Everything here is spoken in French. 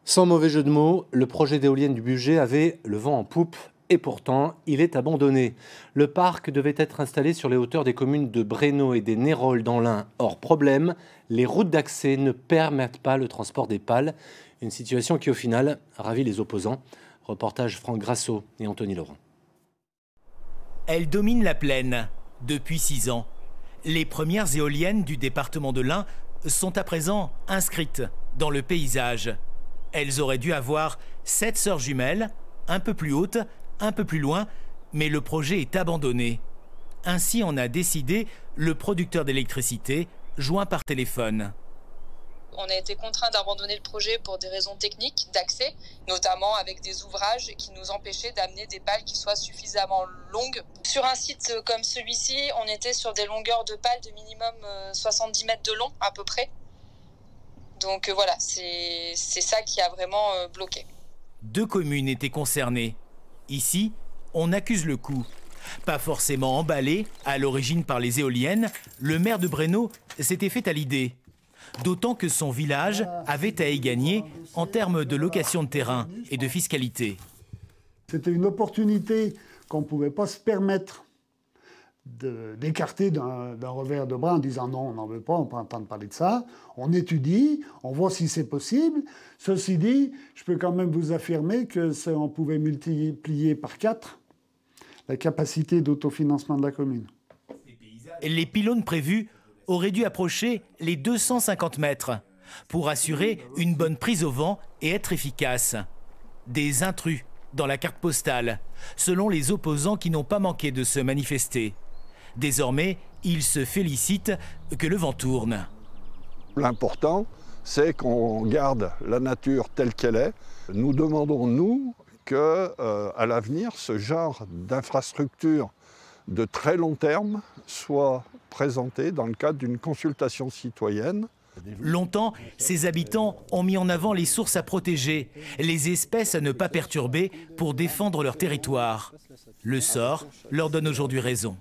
Sans mauvais jeu de mots, le projet d'éolienne du budget avait le vent en poupe et pourtant, il est abandonné. Le parc devait être installé sur les hauteurs des communes de Brénod et des Nérolles dans l'Ain. Or, problème, les routes d'accès ne permettent pas le transport des pales. Une situation qui, au final, ravit les opposants. Reportage Franck Grasso et Anthony Laurent. Elle domine la plaine depuis 6 ans. Les premières éoliennes du département de l'Ain sont à présent inscrites dans le paysage. Elles auraient dû avoir 7 sœurs jumelles, un peu plus hautes, un peu plus loin, mais le projet est abandonné. Ainsi en a décidé le producteur d'électricité, joint par téléphone. On a été contraint d'abandonner le projet pour des raisons techniques d'accès, notamment avec des ouvrages qui nous empêchaient d'amener des pales qui soient suffisamment longues. Sur un site comme celui-ci, on était sur des longueurs de pales de minimum 70 mètres de long à peu près. Donc voilà, c'est ça qui a vraiment bloqué. 2 communes étaient concernées. Ici, on accuse le coup. Pas forcément emballé à l'origine par les éoliennes, le maire de Brénod s'était fait à l'idée. D'autant que son village avait à y gagner en termes de location de terrain et de fiscalité. C'était une opportunité qu'on ne pouvait pas se permettre d'écarter d'un revers de bras en disant non, on n'en veut pas, on ne peut pas entendre parler de ça. On étudie, on voit si c'est possible. Ceci dit, je peux quand même vous affirmer qu'on pouvait multiplier par 4 la capacité d'autofinancement de la commune. Les pylônes prévus auraient dû approcher les 250 mètres pour assurer une bonne prise au vent et être efficaces. Des intrus dans la carte postale, selon les opposants qui n'ont pas manqué de se manifester. Désormais, ils se félicitent que le vent tourne. L'important, c'est qu'on garde la nature telle qu'elle est. Nous demandons, nous, qu'à l'avenir, ce genre d'infrastructure de très long terme soit présenté dans le cadre d'une consultation citoyenne. Longtemps, ces habitants ont mis en avant les sources à protéger, les espèces à ne pas perturber pour défendre leur territoire. Le sort leur donne aujourd'hui raison.